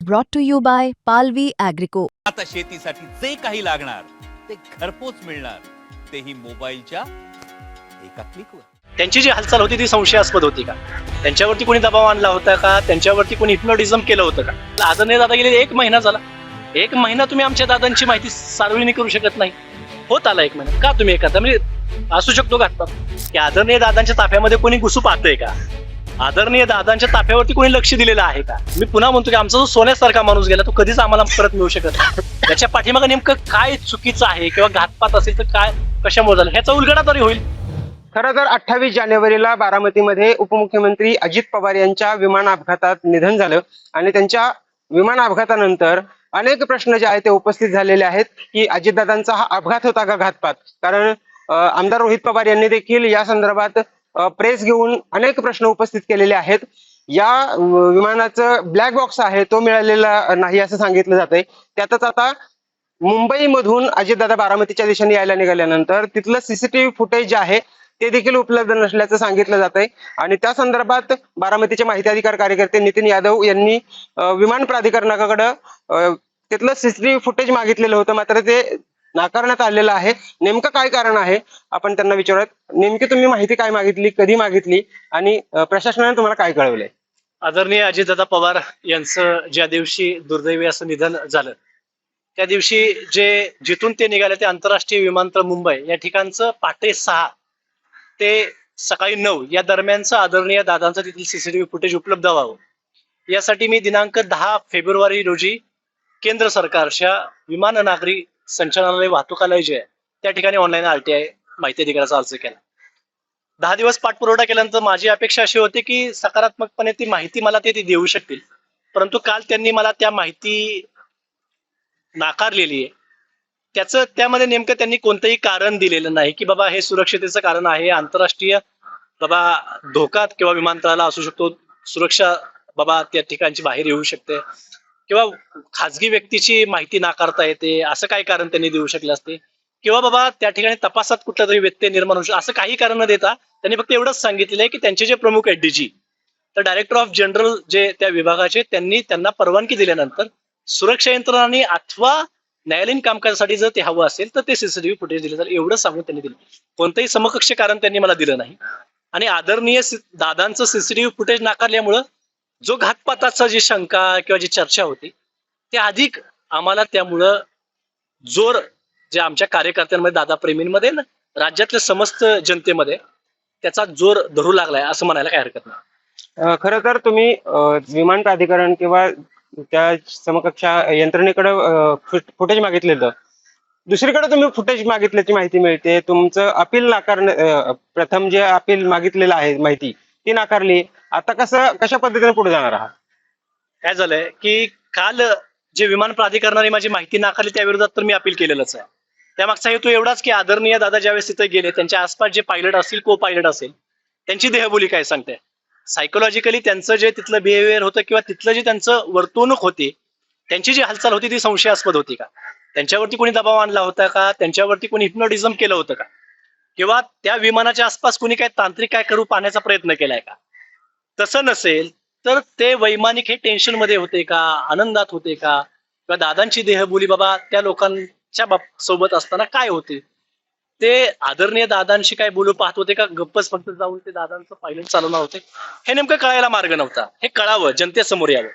brought to you by Palvi Agrico. आता शेतीसाठी जे काही लागणार ते घरपोच मिळणार, तेही मोबाईलच्या एका क्लिकवर. त्यांची जी हालचाल होती ती संशयास्पद होती का? त्यांच्यावरती कोणी दबाव आणला होता का? त्यांच्यावरती कोणी हिप्नोटिझम केलं होतं का? आदरणीय दादा गेले 1 महिना झाला. 1 महिना तुम्ही आमच्या दादांची माहिती सार्वजनिक करू शकत नाही. होत आला 1 महिना का तुम्ही एखादा म्हणजे असू शकतो का की आदरणीय दादांच्या ताफ्यामध्ये कोणी घुसू पाहतंय का? आदरणीय दादांच्या ताफ्यावरती कोणी लक्ष दिलेलं आहे का? मी पुन्हा म्हणतो की आमचा जो सोन्यासारखा माणूस गेला तो कधीच आम्हाला परत मिळू शकत नाही. त्याच्या पाठीमागे नेमकं काय चुकीचं आहे किंवा घातपात असेल तर काय कशामुळे झालं ह्याचा उलगडा तरी होईल. खरं तर 28 जानेवारीला बारामतीमध्ये उपमुख्यमंत्री अजित पवार यांच्या विमान अपघातात निधन झालं आणि त्यांच्या विमान अपघातानंतर अनेक प्रश्न जे आहेत ते उपस्थित झालेले आहेत की अजितदादांचा हा अपघात होता का घातपात. कारण आमदार रोहित पवार यांनी देखील या संदर्भात प्रेस घेऊन अनेक प्रश्न उपस्थित केलेले आहेत. या विमानाचं ब्लॅक बॉक्स आहे तो मिळालेला नाही असं सांगितलं जातंय. त्यातच आता मुंबईमधून अजितदादा बारामतीच्या दिशेने यायला निघाल्यानंतर तिथलं सीसीटीव्ही फुटेज जे आहे ते देखील उपलब्ध नसल्याचं सांगितलं जात आहे. आणि त्या संदर्भात बारामतीचे माहिती अधिकार कार्यकर्ते नितीन यादव यांनी विमान प्राधिकरणाकडे तिथलं सीसीटीव्ही फुटेज मागितलेलं होतं, मात्र ते नाकारण्यात आलेलं आहे. नेमकं काय कारण आहे आपण त्यांना विचारत. नेमकी तुम्ही माहिती काय मागितली, कधी मागितली आणि प्रशासनाने तुम्हाला काय कळवलंय? आदरणीय अजितदादा पवार यांचं ज्या दिवशी दुर्दैवी असं निधन झालं त्या दिवशी जिथून ते निघाले ते आंतरराष्ट्रीय विमानतळ मुंबई या ठिकाणचं पहाटे 6 ते सकाळी 9 या दरम्यानचं आदरणीय दादांचं तिथलं सीसीटीव्ही फुटेज उपलब्ध व्हावं यासाठी मी दिनांक 10 फेब्रुवारी रोजी केंद्र सरकारच्या विमान नागरी संचालनालय वाहतुकालय जे आहे त्या ठिकाणी ऑनलाईन RTI माहिती अधिकाराचा अर्ज केला. 10 दिवस पाठपुरवठा केल्यानंतर माझी अपेक्षा अशी होती की सकारात्मकपणे ती माहिती मला ते देऊ शकतील, परंतु काल त्यांनी मला त्या माहिती नाकारलेली आहे. त्यामध्ये नेमकं त्यांनी कोणतंही कारण दिलेलं नाही की बाबा हे सुरक्षतेचं कारण आहे, आंतरराष्ट्रीय बाबा धोका किंवा विमानतळाला असू शकतो, सुरक्षा बाबा त्या ठिकाणची बाहेर येऊ शकते किंवा खाजगी व्यक्तीची माहिती नाकारता येते असं काही कारण त्यांनी देऊ शकले असते किंवा बाबा त्या ठिकाणी तपासात कुठला तरी व्यत्यय निर्माण होऊ शकतो असं काही कारण न देता त्यांनी फक्त एवढंच सांगितलेलं आहे की त्यांचे जे प्रमुख आहेत DG तर डायरेक्टर ऑफ जनरल जे त्या विभागाचे त्यांना परवानगी दिल्यानंतर सुरक्षा यंत्रणांनी अथवा न्यायालयीन कामकाजासाठी जर ते हवं असेल तर ते सीसीटीव्ही फुटेज दिले तर एवढं सांगून त्यांनी दिलं. कोणतंही समकक्ष कारण त्यांनी मला दिलं नाही. आणि आदरणीय दादांचं सीसीटीव्ही फुटेज नाकारल्यामुळं जो घातपाताचा जी शंका किंवा जी चर्चा होती ते अधिक आम्हाला त्यामुळं जोर जे आमच्या कार्यकर्त्यांमध्ये दादा प्रेमींमध्ये ना राज्यातल्या समस्त जनतेमध्ये त्याचा जोर धरू लागलाय असं म्हणायला काही हरकत नाही. खरं तर तुम्ही विमान प्राधिकरण किंवा त्या समकक्ष यंत्रणेकडे फुटेज मागितलेलं, दुसरीकडे तुम्ही फुटेज मागितल्याची माहिती मिळते. तुमचं अपील प्रथम जे अपील मागितलेलं आहे माहिती ती नाकारली. आता कशा पद्धतीने पुढे जाणार आहात? काय झालंय की काल जे विमान प्राधिकरणाने माझी माहिती नाकारली त्या विरोधात तर मी अपील केलेलंच आहे. त्यामागचा हेतू एवढाच की आदरणीय दादा ज्यावेळेस तिथे गेले त्यांच्या आसपास जे पायलट असतील को पायलट असेल त्यांची देहबोली काय सांगते, सायकोलॉजिकली त्यांचं जे तिथलं बिहेवियर होतं किंवा तिथलं जे त्यांचं वर्तवणूक होती त्यांची जी हालचाल होती ती संशयास्पद होती का? त्यांच्यावरती कोणी दबाव आणला होता का? त्यांच्यावरती कोणी हिप्नोटिझम केलं होतं का? किंवा त्या विमानाच्या आसपास कोणी काय तांत्रिक काय करू पाहण्याचा प्रयत्न केलाय का? तसं नसेल तर ते वैमानिक हे टेन्शन मध्ये होते का, आनंदात होते का, किंवा दादांची देहबोली बाबा त्या लोकांच्या सोबत असताना काय होते, ते आदरणीय दादांशी काय बोलू पाहत होते का गप्पच फक्त जाऊन ते दादांचं पायलट चालवणार होते हे नेमकं कळायला मार्ग नव्हता. हे कळावं, जनतेसमोर यावं.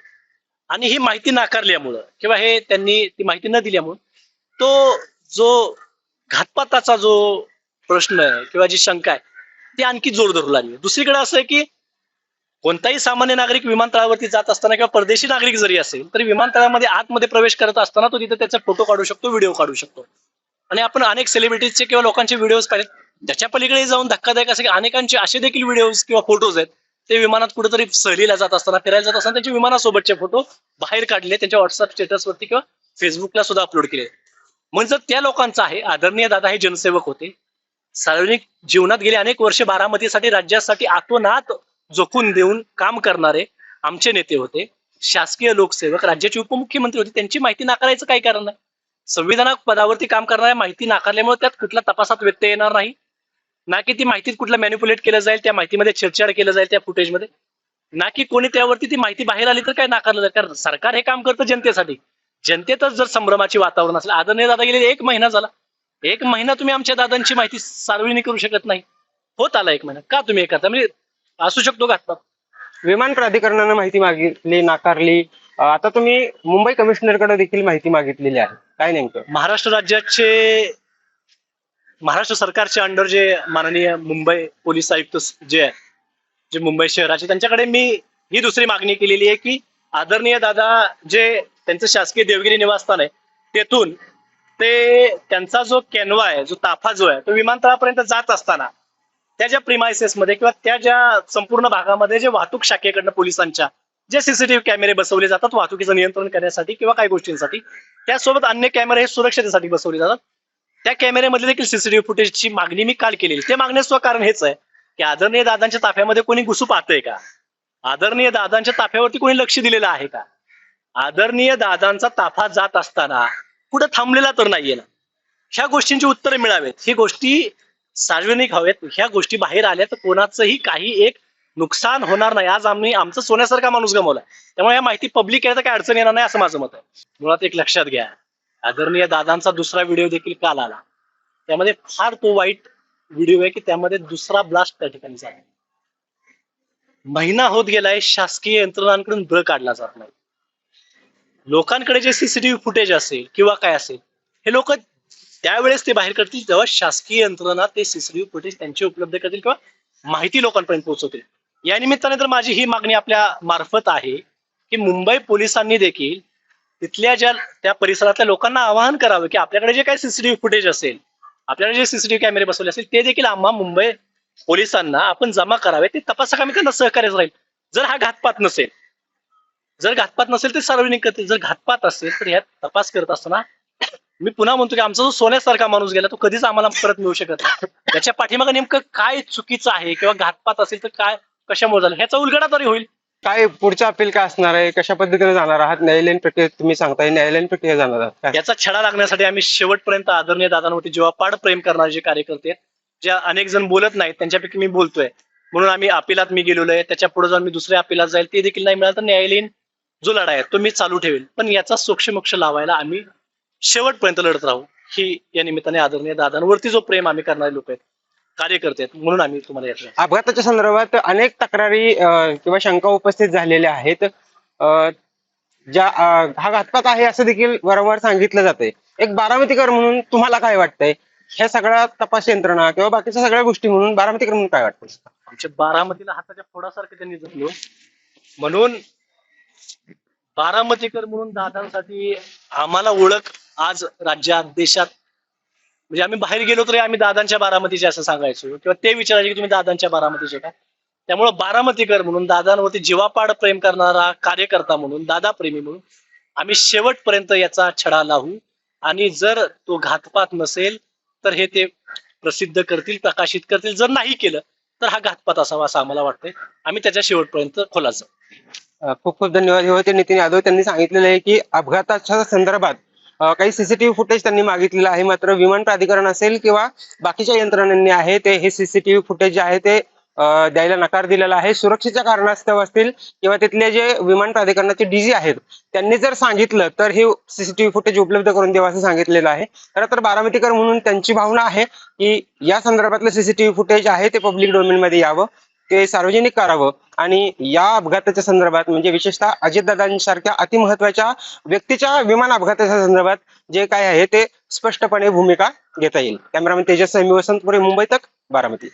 आणि ही माहिती नाकारल्यामुळं किंवा हे त्यांनी ती माहिती न दिल्यामुळं तो जो घातपाताचा जो प्रश्न आहे किंवा जी शंका आहे ती आणखी जोर धरू लागली. दुसरीकडे असं आहे की कोणताही सामान्य नागरिक विमानतळावरती जात असताना किंवा परदेशी नागरिक जरी असेल तरी विमानतळामध्ये आतमध्ये प्रवेश करत असताना तो तिथे त्याचा फोटो काढू शकतो, व्हिडिओ काढू शकतो. आणि आपण अनेक सेलिब्रिटीजचे किंवा लोकांचे व्हिडिओज पाहिले, त्याच्या पलीकडे जाऊन धक्कादायक असे की अनेकांचे असे देखील व्हिडिओज किंवा फोटोज आहेत ते विमानात कुठेतरी सहलीला जात असताना, फिरायला जात असताना त्यांचे विमानासोबतचे फोटो बाहेर काढले, त्यांच्या व्हॉट्सअप स्टेटसवरती किंवा फेसबुकला सुद्धा अपलोड केले. म्हणजे त्या लोकांचं आहे. आदरणीय दादा हे जनसेवक होते, सार्वजनिक जीवनात गेले अनेक वर्ष बारामतीसाठी राज्यासाठी आतोनात जोखून देऊन काम करणारे आमचे नेते होते, शासकीय लोकसेवक, राज्याचे उपमुख्यमंत्री होते. त्यांची माहिती नाकारायचं काही कारण नाही. संविधानात पदावरती काम करणाऱ्या माहिती नाकारल्यामुळे त्यात कुठल्या तपासात व्यत्यय येणार नाही ना की ती माहितीत कुठलं मॅनिप्युलेट केलं जाईल, त्या माहितीमध्ये छेडछाड केलं जाईल त्या फुटेजमध्ये. ना की कोणी त्यावरती ती माहिती बाहेर आली तर काय नाकारलं जाईल. कारण सरकार हे काम करतं जनतेसाठी. जनतेतच जर संभ्रमाची वातावरण असेल, आदरणीय दादा गेले 1 महिना झाला, 1 महिना तुम्ही आमच्या दादांची माहिती सार्वजनिक करू शकत नाही. होत आला 1 महिना, का तुम्ही हे करता? म्हणजे असू शकतो घातपात. विमान प्राधिकरणानं माहिती मागितली, नाकारली. आता तुम्ही मुंबई कमिशनरकडे देखील माहिती मागितलेली आहे. काय नेमकं? महाराष्ट्र सरकारचे अंडर जे माननीय मुंबई पोलीस आयुक्त जे आहे, जे मुंबई शहराचे, त्यांच्याकडे मी ही दुसरी मागणी केलेली आहे की आदरणीय दादा जे त्यांचं शासकीय देवगिरी निवासस्थान आहे, तेथून ते त्यांचा जो कॅनवा आहे, जो ताफा जो आहे, तो विमानतळापर्यंत जात असताना त्या ज्या प्रिमायसेस मध्ये किंवा त्या ज्या संपूर्ण भागामध्ये जे वाहतूक शाखेकडनं पोलिसांच्या जे सीसीटीव्ही कॅमेरे बसवले जातात वाहतुकीचं नियंत्रण करण्यासाठी किंवा काही गोष्टींसाठी, त्यासोबत अन्य कॅमेरे हे सुरक्षतेसाठी बसवले जातात. त्या कॅमेऱ्यामध्ये देखील सीसीटीव्ही फुटेजची मागणी मी काल केलेली. ते मागण्याचं कारण हेच आहे की आदरणीय दादांच्या ताफ्यामध्ये कोणी घुसू पाहतंय का? आदरणीय दादांच्या ताफ्यावरती कोणी लक्ष दिलेलं आहे का? आदरणीय दादांचा ताफा जात असताना कुठं थांबलेला तर नाहीये ना. ह्या गोष्टींची उत्तरे मिळावेत, ही गोष्टी सार्वजनिक हवेत. ह्या गोष्टी बाहेर आल्या तर कोणाचंही काही एक नुकसान होणार नाही. आज आम्ही आमचं सोन्यासारखा माणूस गमावला, त्यामुळे या माहिती पब्लिक आहे तर काय अडचण येणार नाही असं माझं मत आहे. मुळात एक लक्षात घ्या, आदरणीय दादांचा दुसरा व्हिडिओ देखील काल आला, त्यामध्ये फार तो वाईट व्हिडिओ आहे की त्यामध्ये दुसरा ब्लास्ट त्या ठिकाणी झाला. महिना होत गेलाय, शासकीय यंत्रणांकडून बळ काढला जात नाही. लोकांकडे जे सीसीटीव्ही फुटेज असेल किंवा काय असेल, हे लोक त्यावेळेस ते बाहेर करतील जेव्हा शासकीय यंत्रणा ते सीसीटीव्ही फुटेज त्यांचे उपलब्ध करतील किंवा माहिती लोकांपर्यंत पोहोचवतील. या निमित्ताने तर माझी ही मागणी आपल्या मार्फत आहे की मुंबई पोलिसांनी देखील तिथल्या ज्या त्या परिसरातल्या लोकांना आवाहन करावं की आपल्याकडे जे काही सीसीटीव्ही फुटेज असेल, आपल्याकडे जे सीसीटीव्ही कॅमेरे बसवले असेल, ते देखील आम्हा मुंबई पोलिसांना आपण जमा करावे. ते तपासा, आम्ही त्यांना सहकार्य राहील. जर हा घातपात नसेल ते सार्वजनिक करतील. जर घातपात असेल तर ह्यात तपास करत असताना मी पुन्हा म्हणतो की आमचा जो सोन्यासारखा माणूस गेला तो कधीच आम्हाला परत मिळू शकत नाही. त्याच्या पाठीमागे नेमकं काय चुकीचं आहे किंवा घातपात असेल तर काय, कशामुळे झालं, ह्याचा उलगडा तरी होईल. काय पुढचं अपील काय असणार आहे? कशा पद्धतीने जाणार आहात? न्यायालयीन प्रक्रियेत तुम्ही सांगताय, न्यायालयीन प्रक्रिया जाणार आहात काय? याचा छडा लागण्यासाठी आम्ही शेवटपर्यंत आदरणीय दादांवरती जीवापाड प्रेम करणारे जे कार्यकर्ते आहेत, ज्या अनेक जण बोलत नाहीत, त्यांच्यापैकी मी बोलतोय, म्हणून आम्ही अपिलात मी गेलेलो आहे. त्याच्या पुढे जाऊन मी दुसऱ्या अपिलात जाईल, ते देखील नाही मिळालं तर न्यायालयीन जो लढा आहे तो मी चालू ठेवेल. पण याचा सोक्षमोक्ष लावायला आम्ही शेवटपर्यंत लढत राहू, ही या निमित्ताने आदरणीय दादांवरती जो प्रेम आम्ही करणारे लोक आहेत, कार्यकर्ते आहेत, म्हणून आम्ही तुम्हाला यातलं. अपघाताच्या संदर्भात अनेक तक्रारी किंवा शंका उपस्थित झालेल्या आहेत. हा घातपात आहे असं देखील वारंवार सांगितलं जातंय. एक बारामतीकर म्हणून तुम्हाला काय वाटतंय? ह्या सगळ्या तपास यंत्रणा किंवा बाकीच्या सगळ्या गोष्टी म्हणून बारामतीकर म्हणून काय वाटतंय? आमच्या बारामतीला हाताच्या फोडासारखं त्यांनी जपलो, म्हणून बारामतीकर म्हणून दादांसाठी आम्हाला ओळख आज राज्यात देशात, म्हणजे आम्ही बाहेर गेलो तरी आम्ही दादांच्या बारामतीचे असं सांगायचो किंवा ते विचारायचे की तुम्ही दादांच्या बारामतीचे का. त्यामुळे बारामतीकर म्हणून, दादांवरती जीवापाड प्रेम करणारा कार्यकर्ता म्हणून, दादा प्रेमी म्हणून आम्ही शेवटपर्यंत याचा छडा लावू. आणि जर तो घातपात नसेल तर हे ते प्रसिद्ध करतील, प्रकाशित करतील. जर नाही केलं तर हा घातपात असावा असं आम्हाला वाटतंय. आम्ही त्याच्या शेवटपर्यंत खोलात जाऊ. खूप खूप धन्यवाद. हे होते नितीन यादव. त्यांनी सांगितलेलं आहे की अपघाताच्या संदर्भात काही सीसीटीव्ही फुटेज त्यांनी मागितलेलं आहे, मात्र विमान प्राधिकरण असेल किंवा बाकीच्या यंत्रणांनी आहे ते हे सीसीटीव्ही फुटेज जे आहे ते द्यायला नकार दिलेला आहे. सुरक्षेच्या कारणास्तव असतील किंवा तिथले जे विमान प्राधिकरणाचे डीजी आहेत त्यांनी जर सांगितलं तर हे सीसीटीव्ही फुटेज उपलब्ध करून द्यावं असं सांगितलेलं आहे. खरं तर बारामतीकर म्हणून त्यांची भावना आहे की या संदर्भातलं सीसीटीव्ही फुटेज आहे ते पब्लिक डोमेनमध्ये यावं, ते सार्वजनिक करावं आणि या अपघाताच्या संदर्भात म्हणजे विशेषतः अजितदादांसारख्या अतिमहत्वाच्या व्यक्तीच्या विमान अपघाताच्या संदर्भात जे काय आहे ते स्पष्टपणे भूमिका घेता येईल. कॅमेरामॅन तेजस मी वसंतपुरे, मुंबई तक, बारामती.